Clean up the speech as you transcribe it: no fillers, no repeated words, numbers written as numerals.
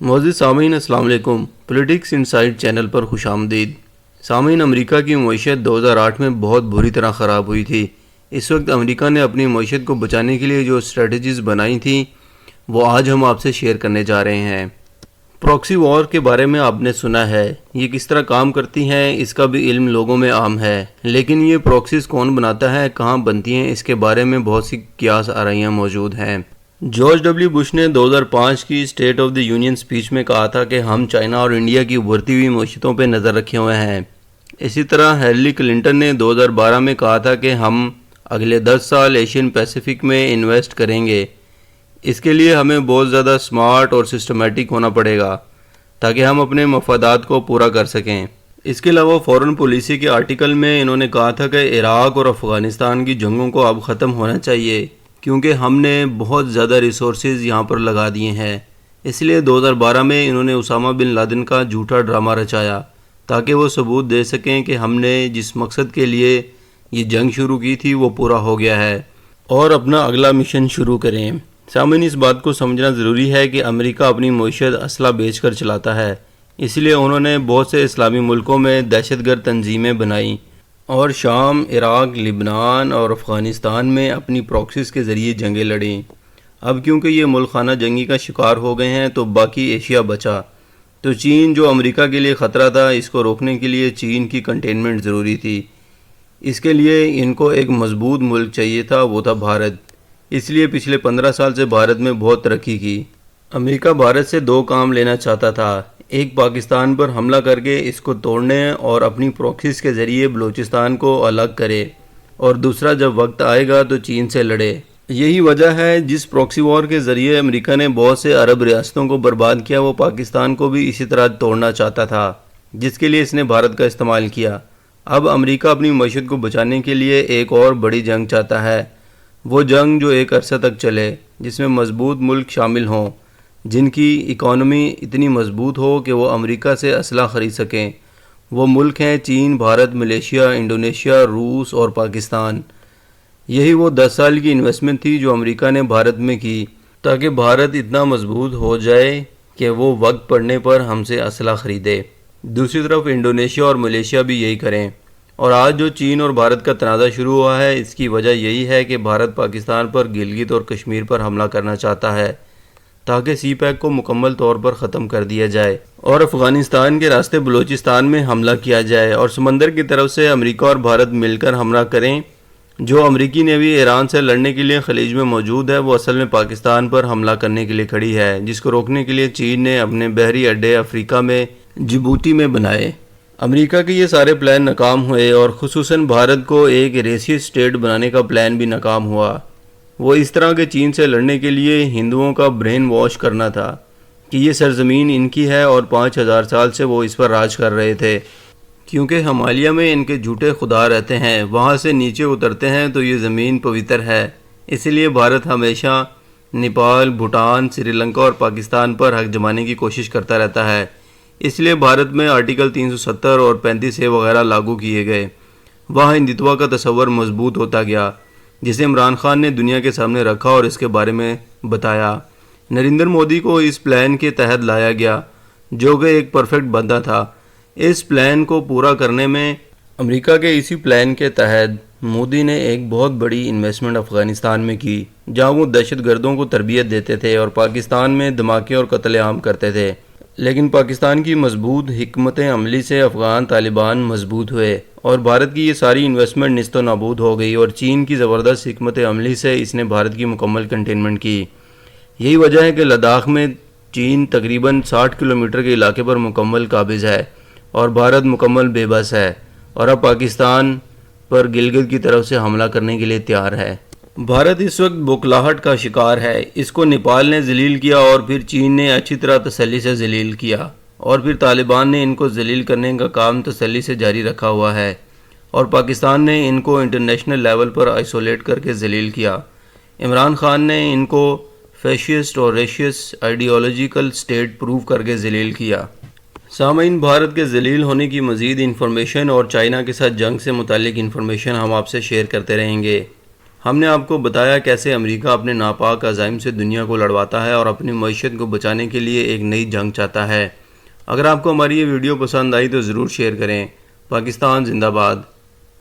معزز سامعین السلام علیکم۔ پولیٹکس انسائٹ چینل پر خوش آمدید۔ سامعین، امریکہ کی معیشت 2008 میں بہت بری طرح خراب ہوئی تھی۔ اس وقت امریکہ نے اپنی معیشت کو بچانے کے لیے جو اسٹریٹجیز بنائی تھیں وہ آج ہم آپ سے شیئر کرنے جا رہے ہیں۔ پراکسی وار کے بارے میں آپ نے سنا ہے، یہ کس طرح کام کرتی ہیں اس کا بھی علم لوگوں میں عام ہے، لیکن یہ پراکسیز کون بناتا ہے، کہاں بنتی ہیں، اس کے بارے میں بہت سی قیاس آرائیاں موجود ہیں۔ جارج ڈبلیو بش نے 2005 کی state of the union speech میں کہا تھا کہ ہم چائنا اور انڈیا کی ابھرتی ہوئی معیشتوں پہ نظر رکھے ہوئے ہیں۔ اسی طرح ہیلری کلنٹن نے 2012 میں کہا تھا کہ ہم اگلے 10 سال ایشین پیسیفک میں انویسٹ کریں گے۔ اس کے لیے ہمیں بہت زیادہ سمارٹ اور سسٹمیٹک ہونا پڑے گا تاکہ ہم اپنے مفادات کو پورا کر سکیں۔ اس کے علاوہ فورن پالیسی کے آرٹیکل میں انہوں نے کہا تھا کہ عراق اور افغانستان کی جنگوں کو اب ختم ہونا چاہیے کیونکہ ہم نے بہت زیادہ ریسورسز یہاں پر لگا دیے ہیں۔ اس لیے 2012 میں انہوں نے اسامہ بن لادن کا جھوٹا ڈرامہ رچایا تاکہ وہ ثبوت دے سکیں کہ ہم نے جس مقصد کے لیے یہ جنگ شروع کی تھی وہ پورا ہو گیا ہے اور اپنا اگلا مشن شروع کریں۔ سامعین، اس بات کو سمجھنا ضروری ہے کہ امریکہ اپنی معیشت اسلحہ بیچ کر چلاتا ہے، اس لیے انہوں نے بہت سے اسلامی ملکوں میں دہشت گرد تنظیمیں بنائیں اور شام، عراق، لبنان اور افغانستان میں اپنی پراکسیز کے ذریعے جنگیں لڑیں۔ اب کیونکہ یہ ملک خانہ جنگی کا شکار ہو گئے ہیں تو باقی ایشیا بچا۔ تو چین جو امریکہ کے لیے خطرہ تھا، اس کو روکنے کے لیے چین کی کنٹینمنٹ ضروری تھی۔ اس کے لیے ان کو ایک مضبوط ملک چاہیے تھا، وہ تھا بھارت۔ اس لیے پچھلے 15 سال سے بھارت میں بہت ترقی کی۔ امریکہ بھارت سے 2 کام لینا چاہتا تھا، ایک پاکستان پر حملہ کر کے اس کو توڑنے اور اپنی پراکسیز کے ذریعے بلوچستان کو الگ کرے، اور دوسرا جب وقت آئے گا تو چین سے لڑے۔ یہی وجہ ہے جس پراکسی وار کے ذریعے امریکہ نے بہت سے عرب ریاستوں کو برباد کیا، وہ پاکستان کو بھی اسی طرح توڑنا چاہتا تھا، جس کے لیے اس نے بھارت کا استعمال کیا۔ اب امریکہ اپنی معیشت کو بچانے کے لیے ایک اور بڑی جنگ چاہتا ہے، وہ جنگ جو ایک عرصہ تک چلے، جس میں مضبوط ملک شامل ہوں، جن کی اکانومی اتنی مضبوط ہو کہ وہ امریکہ سے اسلحہ خرید سکیں۔ وہ ملک ہیں چین، بھارت، ملیشیا، انڈونیشیا، روس اور پاکستان۔ یہی وہ 10 سال کی انویسٹمنٹ تھی جو امریکہ نے بھارت میں کی تاکہ بھارت اتنا مضبوط ہو جائے کہ وہ وقت پڑنے پر ہم سے اسلحہ خریدے۔ دوسری طرف انڈونیشیا اور ملیشیا بھی یہی کریں۔ اور آج جو چین اور بھارت کا تنازع شروع ہوا ہے، اس کی وجہ یہی ہے کہ بھارت پاکستان پر گلگت اور کشمیر پر حملہ کرنا چاہتا ہے تاکہ سی پیک کو مکمل طور پر ختم کر دیا جائے اور افغانستان کے راستے بلوچستان میں حملہ کیا جائے، اور سمندر کی طرف سے امریکہ اور بھارت مل کر حملہ کریں۔ جو امریکی نیوی ایران سے لڑنے کے لیے خلیج میں موجود ہے، وہ اصل میں پاکستان پر حملہ کرنے کے لیے کھڑی ہے، جس کو روکنے کے لیے چین نے اپنے بحری اڈے افریقہ میں جبوتی میں بنائے۔ امریکہ کے یہ سارے پلان ناکام ہوئے اور خصوصاً بھارت کو ایک ریسیس اسٹیٹ بنانے کا پلان بھی ناکام ہوا۔ وہ اس طرح کے چین سے لڑنے کے لیے ہندوؤں کا برین واش کرنا تھا کہ یہ سرزمین ان کی ہے اور 5000 سال سے وہ اس پر راج کر رہے تھے۔ کیونکہ ہمالیہ میں ان کے جھوٹے خدا رہتے ہیں، وہاں سے نیچے اترتے ہیں تو یہ زمین پوتر ہے، اس لیے بھارت ہمیشہ نیپال، بھوٹان، سری لنکا اور پاکستان پر حق جمانے کی کوشش کرتا رہتا ہے۔ اس لیے بھارت میں آرٹیکل 370 اور 35A وغیرہ لاگو کیے گئے۔ وہاں ہندوتوا کا تصور مضبوط ہوتا گیا، جسے عمران خان نے دنیا کے سامنے رکھا اور اس کے بارے میں بتایا۔ نریندر مودی کو اس پلان کے تحت لایا گیا جو کہ ایک پرفیکٹ بندہ تھا۔ اس پلان کو پورا کرنے میں امریکہ کے اسی پلان کے تحت مودی نے ایک بہت بڑی انویسٹمنٹ افغانستان میں کی، جہاں وہ دہشت گردوں کو تربیت دیتے تھے اور پاکستان میں دھماکے اور قتل عام کرتے تھے۔ لیکن پاکستان کی مضبوط حکمت عملی سے افغان طالبان مضبوط ہوئے اور بھارت کی یہ ساری انویسٹمنٹ نیست و نابود ہو گئی، اور چین کی زبردست حکمت عملی سے اس نے بھارت کی مکمل کنٹینمنٹ کی۔ یہی وجہ ہے کہ لداخ میں چین تقریباً 60 کلومیٹر کے علاقے پر مکمل قابض ہے اور بھارت مکمل بے بس ہے، اور اب پاکستان پر گلگت کی طرف سے حملہ کرنے کے لیے تیار ہے۔ بھارت اس وقت بوکھلاہٹ کا شکار ہے۔ اس کو نیپال نے ذلیل کیا اور پھر چین نے اچھی طرح تسلی سے ذلیل کیا، اور پھر طالبان نے ان کو ذلیل کرنے کا کام تسلی سے جاری رکھا ہوا ہے، اور پاکستان نے ان کو انٹرنیشنل لیول پر آئسولیٹ کر کے ذلیل کیا۔ عمران خان نے ان کو فیشسٹ اور ریشیس آئیڈیالوجیکل سٹیٹ پروف کر کے ذلیل کیا۔ سامعین، بھارت کے ذلیل ہونے کی مزید انفارمیشن اور چائنا کے ساتھ جنگ سے متعلق انفارمیشن ہم آپ سے شیئر کرتے رہیں گے۔ ہم نے آپ کو بتایا کیسے امریکہ اپنے ناپاک عزائم سے دنیا کو لڑواتا ہے اور اپنی معیشت کو بچانے کے لیے ایک نئی جنگ چاہتا ہے۔ اگر آپ کو ہماری یہ ویڈیو پسند آئی تو ضرور شیئر کریں۔ پاکستان زندہ باد۔